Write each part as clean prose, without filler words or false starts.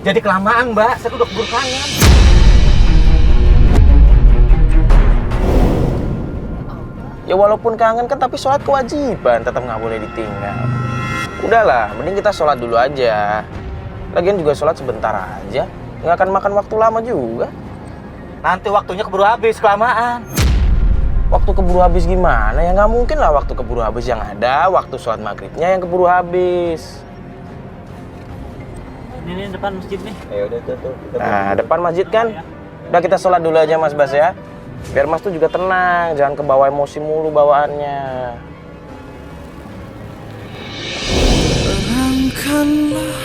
Jadi kelamaan, Mbak. Saya udah keburu kangen. Ya walaupun kangen kan, tapi sholat kewajiban, tetap nggak boleh ditinggal. Udahlah, mending kita sholat dulu aja. Lagian juga sholat sebentar aja, nggak akan makan waktu lama juga. Nanti waktunya keburu habis, kelamaan. Waktu keburu habis gimana? Ya nggak mungkin lah waktu keburu habis, yang ada waktu sholat maghribnya yang keburu habis. Ini depan masjid nih. Ya udah tuh. Nah, depan masjid kan. Udah kita sholat dulu aja Mas Bas ya. Biar Mas tuh juga tenang, jangan kebawa emosi mulu bawaannya. Terangkanlah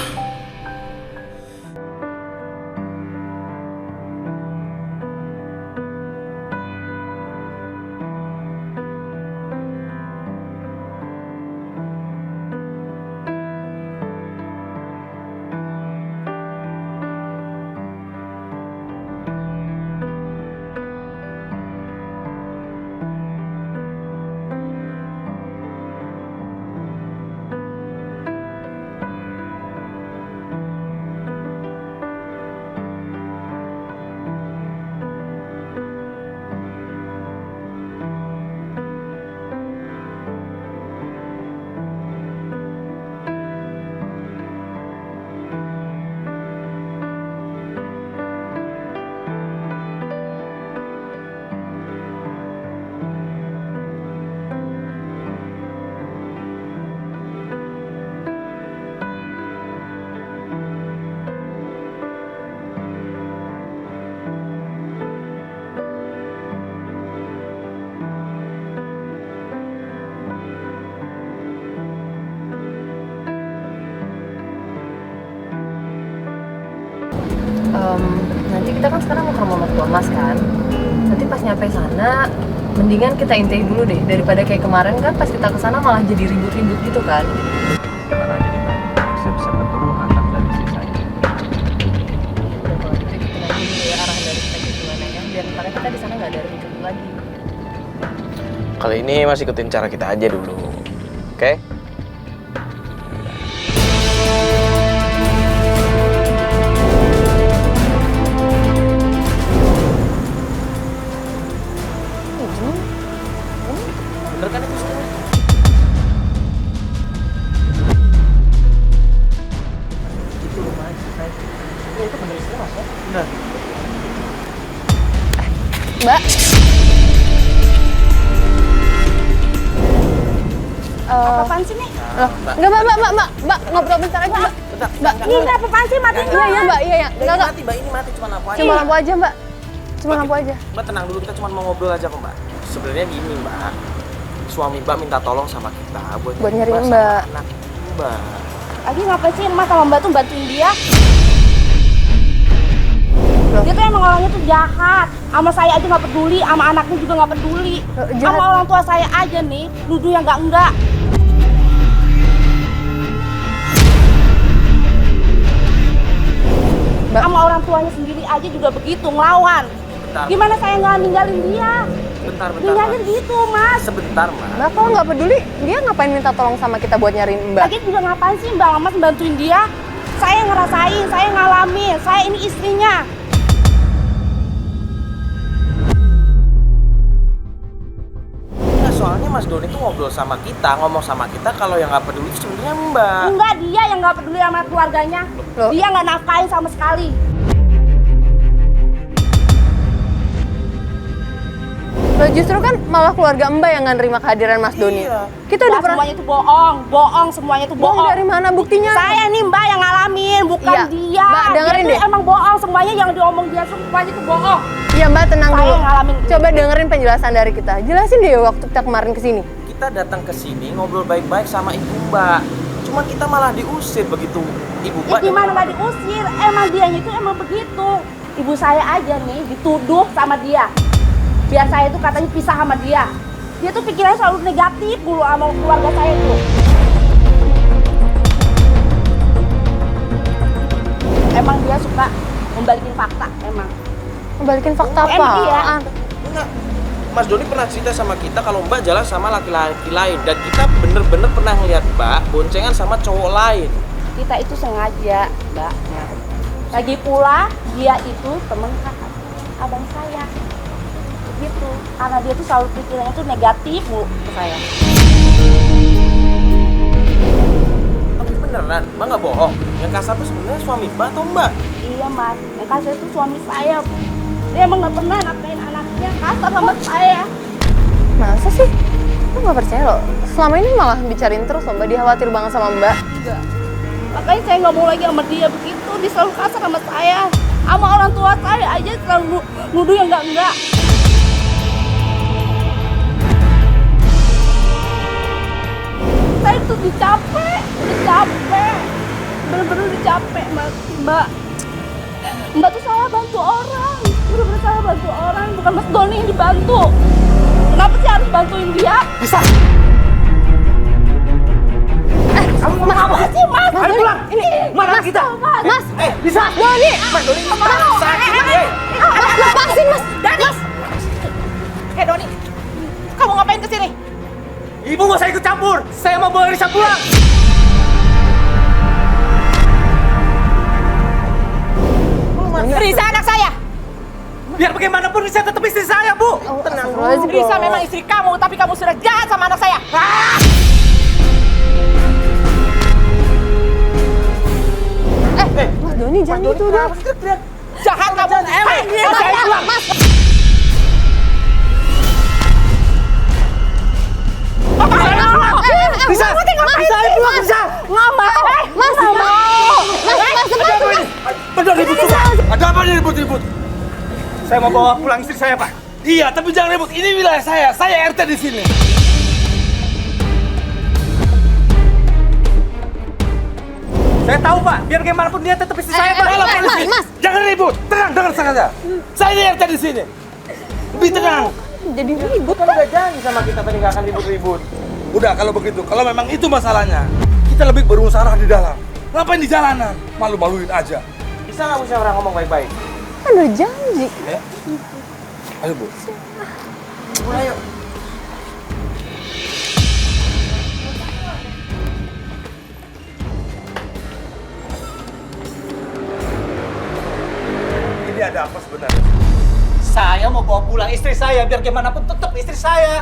nanti kita kan sekarang mau ke rumah mertua Mas kan. Nanti pas nyampe sana, mendingan kita intai dulu deh, daripada kayak kemarin kan pas kita kesana malah jadi ribut-ribut gitu kan. Karena jadi bisa bertemu anak dari sisanya. Udah kalau gitu kita nanti dulu ya arah dari kita gimana ya, biar ntar kita di sana nggak ada ribut lagi. Kali ini Mas ikutin cara kita aja dulu. Oke? Bener kan itu semua? Itu rumah kita. Ya itu bener semua, Mas ya? Bener. Mbak. Apaan sih nih? Loh, enggak Mbak, ngobrol bentar aja Mbak. Mbak, Ini apaan sih matiin iya ya Mbak, iya ya. Enggak, Mati, Mbak, ini mati cuma lampu aja. cuma lampu aja Mbak. Cuma lampu aja. Mbak tenang dulu, kita cuma mau ngobrol aja kok Mbak. Sebenarnya gini Mbak, suami Mbak minta tolong sama kita buat nyariin sama Mbak. anak Mbak. Lagi ngapain sih Mas sama Mbak tuh bantuin dia? Loh. Dia tuh emang orangnya tuh jahat. Sama saya aja nggak peduli, sama anaknya juga nggak peduli. Jahat. Sama orang tua saya aja nih, nuduh yang enggak. Mbak. Sama orang tuanya sendiri aja juga begitu, ngelawan. Bentar. Gimana saya nggak ninggalin dia? Bentar, Ninggalin Mbak. gitu, Mas. Sebentar, Mbak. Mbak kalau nggak peduli, dia ngapain minta tolong sama kita buat nyariin Mbak? Lagi juga ngapain sih Mbak Mas bantuin dia? Saya ngerasain, saya ngalamin, saya ini istrinya. Nah, soalnya Mas Doni tuh ngobrol sama kita, ngomong sama kita kalau yang nggak peduli itu sebenarnya Mbak. Enggak, dia yang nggak peduli sama keluarganya. Loh. Dia nggak nafkain sama sekali. Loh, justru kan malah keluarga Mbak yang nggak nerima kehadiran Mas Doni. Iya. Kita udah Mbak, pernah semuanya itu bohong, semuanya itu bohong bohong. dari mana buktinya? Saya nih Mbak yang ngalamin, bukan Iya. dia. Mbak, dengerin dia tuh deh. emang bohong, semuanya yang diomong dia semuanya itu bohong. Iya Mbak, tenang Saya dulu. yang ngalamin. Coba dengerin penjelasan dari kita. Jelasin deh waktu kita kemarin kesini. Kita datang ke sini ngobrol baik-baik sama ibu Mbak. Cuma kita malah diusir begitu. Ibu Ya Mbak. gimana nggak diusir? Emang dianya itu emang begitu. Ibu saya aja nih dituduh sama dia. Biar saya itu katanya pisah sama dia. Dia tuh pikirannya selalu negatif dulu sama keluarga saya tuh. Emang dia suka membalikin fakta, emang. Balikin fakta Emang iya. apaan? Enggak. Mas Doni pernah cerita sama kita kalau Mbak jalan sama laki-laki lain dan kita bener-bener pernah ngeliat Mbak boncengan sama cowok lain. Kita itu sengaja, Mbak. Lagi pula dia itu teman kakak abang saya. Gitu. Karena dia tuh selalu pikirannya tuh negatif Bu ke saya. Tapi beneran, Mbak nggak bohong. Yang kasar tuh sebenarnya suami Mbak atau Mbak? Iya Mas, yang kasar itu suami saya. Dia emang nggak pernah nafkain anaknya, kasar sama saya. Masa sih? Aku nggak percaya loh. Selama ini malah bicarain terus loh Mbak, dia khawatir banget sama Mbak. Enggak. Makanya saya nggak mau lagi sama dia begitu, dia selalu kasar sama saya. Sama orang tua saya aja selalu nuduh yang enggak. Saya tuh dicapek, bener-bener dicapek Mbak. Mbak tuh salah bantu orang, bener-bener salah bantu orang, bukan Mas Doni yang dibantu. Kenapa sih harus bantuin dia? Bisa. Kamu mau apa sih Mas? Ayo pulang. Ini mana kita? Mas, Bisa. Mas Doni. Mas Doni sakit dia. Mas lepasin Mas. Mas. Doni, kamu ngapain kesini? Ibu nggak usah ikut campur. Saya mau bawa Risa pulang. Risa anak saya. Biar bagaimanapun Risa tetap istri saya, Bu. Tenang dulu. Risa memang istri kamu, tapi kamu sudah jahat sama anak saya. Mas Doni jangan gitu dong. Jahat kamu. Saya pulang. Mas. Risa, Risa, ayo pulang Risa. Nggak mau. Mas, nggak mau. Mas. Bener ribut semua. Ada apa nih ribut-ribut? Saya mau bawa pulang istri saya, Pak. Iya, tapi jangan ribut. Ini wilayah saya. Saya RT di sini. Saya tahu, Pak. Biar bagaimanapun dia tetap istri saya, Pak. Mas. Jangan ribut. Tenang, dengar saja. Saya ini RT di sini. Lebih tenang. Jadi ribut. Kan udah janji sama kita tadi nggak akan ribut-ribut. Udah, kalau begitu. Kalau memang itu masalahnya, kita lebih bermusyawarah di dalam. Ngapain di jalanan? Malu-maluin aja. Bisa nggak musyawarah ngomong baik-baik? Kan udah janji. Ya? Ayo, Bu. Ayo. Ini ada apa sebenarnya? Saya mau bawa pulang istri saya, biar gimana pun tetap istri saya.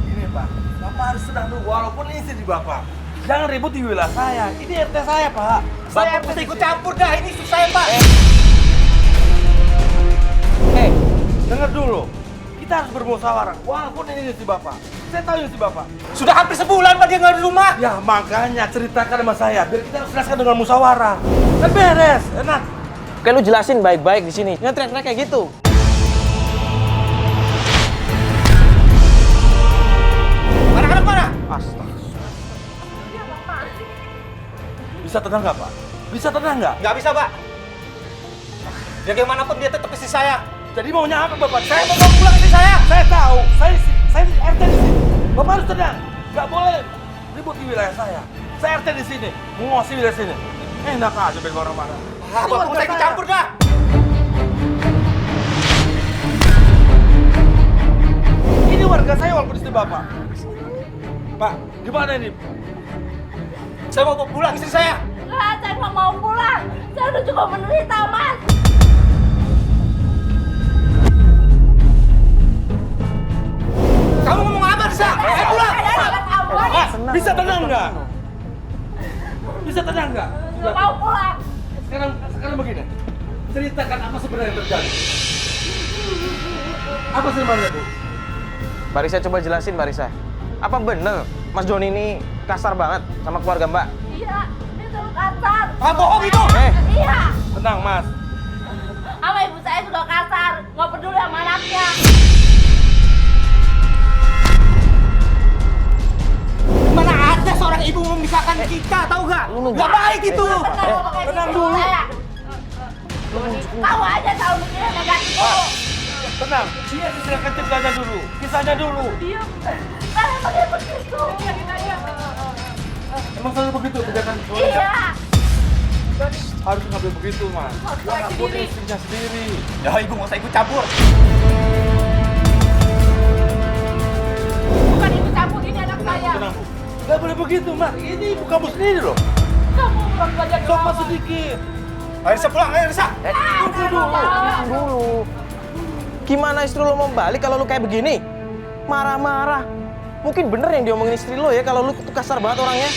Ini, Pak. Bapak harus tenang dulu, walaupun ini istri Bapak. Jangan ribut di wilayah saya. Ini RT saya, Pak. Bapak mesti ikut campur dah, ini istri saya, Pak. Dengar dulu. Kita harus bermusyawarah, walaupun ini istri Bapak. Saya tahu ini istri Bapak. Sudah hampir sebulan Pak dia nggak di rumah. Ya, makanya ceritakan sama saya, biar kita selesaikan dengan musyawarah. Kan beres, enak. Oke, lu jelasin baik-baik di sini. Jangan teriak-teriak kayak gitu. Anak-anak mana? Astaga. Bisa tenang nggak, Pak? Bisa tenang nggak? Nggak bisa, Pak. Biar gimana pun dia tetap istri saya. Jadi maunya apa, Bapak? Saya mau bawa pulang istri saya. Saya tahu, saya RT di sini. Bapak harus tenang. Nggak boleh ribut di wilayah saya. Saya RT di sini, menguasai wilayah sini. Enak aja bikin orang marah. Bapak mau saya ikut campur dah. Ini warga saya walaupun istri Bapak. Pak, gimana ini? Saya mau bawa pulang istri saya. Nggak, saya nggak mau pulang. Saya udah cukup menderita Mas. Kamu ngomong apa, Risa? Saya pulang. Bisa tenang nggak? Bisa tenang nggak? Nggak mau pulang. Sekarang begini. Ceritakan apa sebenarnya yang terjadi. Apa sebenarnya, Bu? Mbak Risa coba jelasin, Mbak Risa. Apa bener Mas Doni ini kasar banget sama keluarga Mbak? Iya, dia selalu kasar. Ah, bohong itu. Iya, Tenang, Mas. sama ibu saya juga kasar. Nggak peduli sama anaknya. Mana ada seorang ibu memisahkan kita, tahu nggak? Nggak baik itu. Tenang dulu. Tahu aja tahu mikirnya negatif dulu. Tenang. Dia silakan ceritanya dulu. Kisahnya dulu. Iya, karena pakai begitu. Emang selalu begitu kebiasaan suami? Iya. Harus ngambil begitu, Mas. Dia nggak boleh istrinya sendiri. Ya, ibu nggak usah ikut campur. Bukan ibu campur, ini anak saya. Tenang, Bu. Nggak boleh begitu, Mas. Ini ibu kamu sendiri loh. Kamu belum belajar Sopan ngomong. sedikit. Ayo Risa pulang, ayo Risa. Tenang dulu. Gimana istri lo mau balik kalau lu kayak begini? Marah-marah. Mungkin bener yang diomongin istri lo ya kalau lu tuh kasar banget orangnya.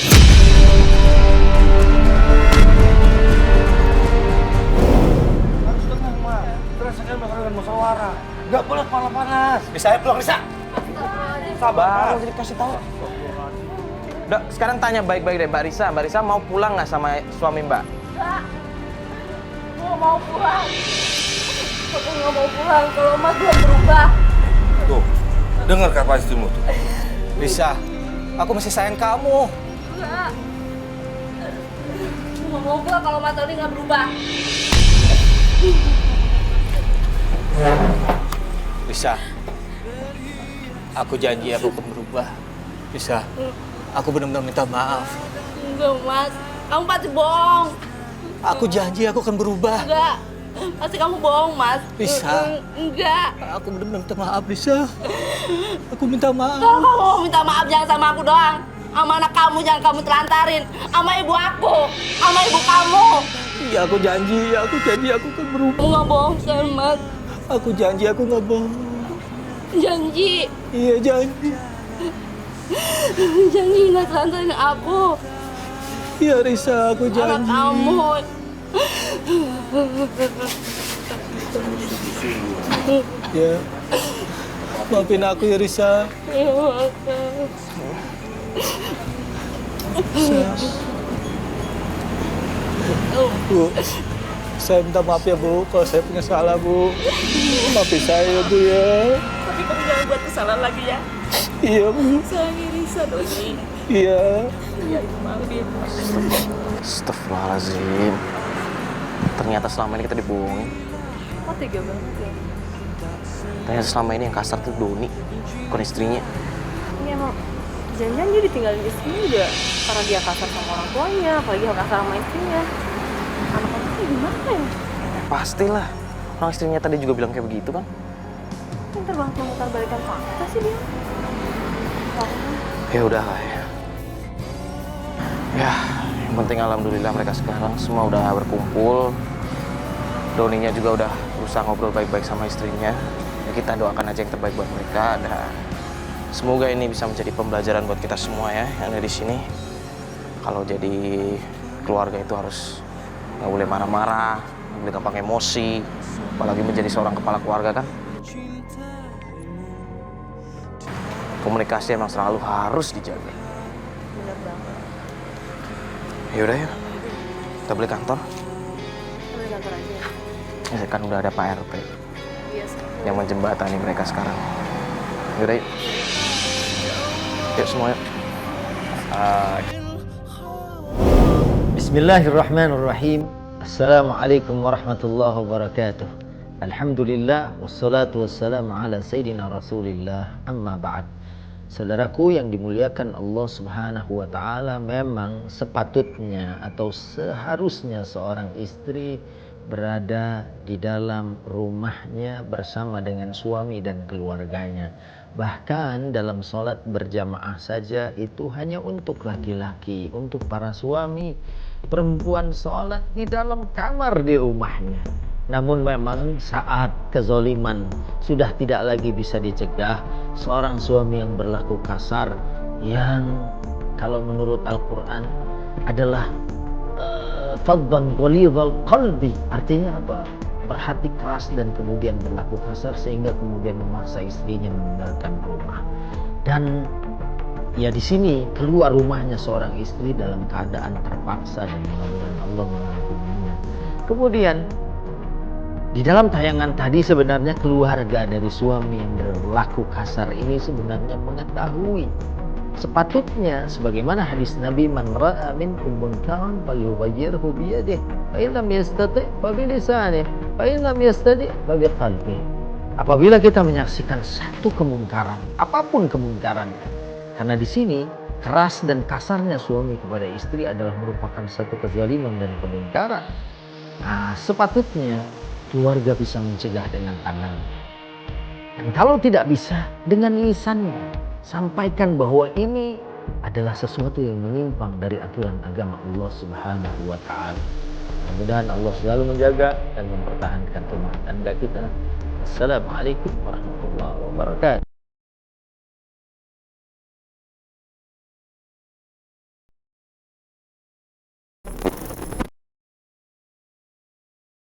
Harus tenang, Mas. Terasakan bakalan musyawarah. Nggak boleh kepala panas. Risa, ayo pulang Risa. Sabar, jadi kasih tahu. Udah, sekarang tanya baik-baik deh Mbak Risa. Mbak Risa mau pulang nggak sama suami Mbak? Enggak. Gue mau pulang. Aku nggak mau pulang kalau Mas belum berubah. Tuh, dengar kata istrimu tuh. Risa, aku masih sayang kamu. Enggak. Gue nggak mau pulang kalau Mas Doni nggak berubah. Risa, aku janji aku akan berubah. Risa, aku benar-benar minta maaf. Enggak, Mas. Kamu pasti bohong. Aku janji aku akan berubah. Enggak. Pasti kamu bohong, Mas. Risa. Enggak. Aku benar-benar minta maaf, Risa. Aku minta maaf. Kalau kamu mau minta maaf jangan sama aku doang. Sama anak kamu jangan kamu telantarin. Sama ibu aku. Sama ibu kamu. Iya, aku janji aku akan berubah. Kamu nggak bohong, sayang, Mas. Aku janji aku nggak bohong. Janji. Iya, janji. Janji nggak telantarin aku. Iya, Risa, aku janji. Anak kamu. Ya. Maafin aku ya, Risa. Ya, Bu, saya minta maaf ya, Bu. Kalau saya punya salah, Bu. Maafin saya ya, Bu ya. Tapi kamu jangan buat kesalahan lagi ya. Iya, Bu. Sayangi Risa, Doni. Iya. Iya, maafin. Astagfirullahaladzim. Ternyata selama ini kita dibohongin. Kok tega banget ya? Ternyata selama ini yang kasar tuh Doni, bukan istrinya. Ini emang jangan-jangan dia ditinggalin istrinya juga karena dia kasar sama orang tuanya, apalagi kasar sama istrinya. Anak-anaknya gimana ya? Pastilah. Orang istrinya tadi juga bilang kayak begitu kan? Pintar banget memutar balikan fakta sih dia. Ya udah lah ya. Ya, yang penting alhamdulillah mereka sekarang semua udah berkumpul. Doninya juga udah berusaha ngobrol baik-baik sama istrinya. Ya, kita doakan aja yang terbaik buat mereka. Dan semoga ini bisa menjadi pembelajaran buat kita semua ya yang ada di sini. Kalau jadi keluarga itu harus nggak boleh marah-marah, nggak boleh gampang emosi, apalagi menjadi seorang kepala keluarga kan. Komunikasi emang selalu harus dijaga. Bener banget. Yaudah ya, kita balik kantor. Kita di kantor aja ya? Ya kan udah ada Pak RT Iya sih. yang menjembatani mereka sekarang. Yaudah yuk. Yuk semuanya. Bismillahirrahmanirrahim. Assalamualaikum warahmatullahi wabarakatuh. Alhamdulillah wassalatu wassalamu ala sayyidina Rasulillah amma ba'd. Saudaraku yang dimuliakan Allah Subhanahu wa taala, memang sepatutnya atau seharusnya seorang istri berada di dalam rumahnya bersama dengan suami dan keluarganya. Bahkan dalam sholat berjamaah saja itu hanya untuk laki-laki, untuk para suami. Perempuan sholat di dalam kamar di rumahnya. Namun memang saat kezoliman sudah tidak lagi bisa dicegah, seorang suami yang berlaku kasar, yang kalau menurut Al-Quran adalah faddan ghalidhal qalbi, artinya apa? Berhati keras dan kemudian berlaku kasar sehingga kemudian memaksa istrinya meninggalkan rumah. Dan ya di sini keluar rumahnya seorang istri dalam keadaan terpaksa dan mudah-mudahan Allah mengampuninya. Kemudian di dalam tayangan tadi sebenarnya keluarga dari suami yang berlaku kasar ini sebenarnya mengetahui, sepatutnya sebagaimana hadis Nabi, man ra'a minkum munkaran falyughayyirhu bi yadihi fa in lam yastati' fa bi lisanihi fa in lam yastati' fa bi qalbihi. Apabila kita menyaksikan satu kemungkaran, apapun kemungkaran, karena di sini keras dan kasarnya suami kepada istri adalah merupakan satu kezaliman dan kemungkaran. Nah, sepatutnya keluarga bisa mencegah dengan tangan. Dan kalau tidak bisa, dengan lisannya. Sampaikan bahwa ini adalah sesuatu yang menyimpang dari aturan agama Allah Subhanahu wa ta'ala. Mudah-mudahan Allah selalu menjaga dan mempertahankan rumah tangga kita. Assalamualaikum warahmatullahi wabarakatuh.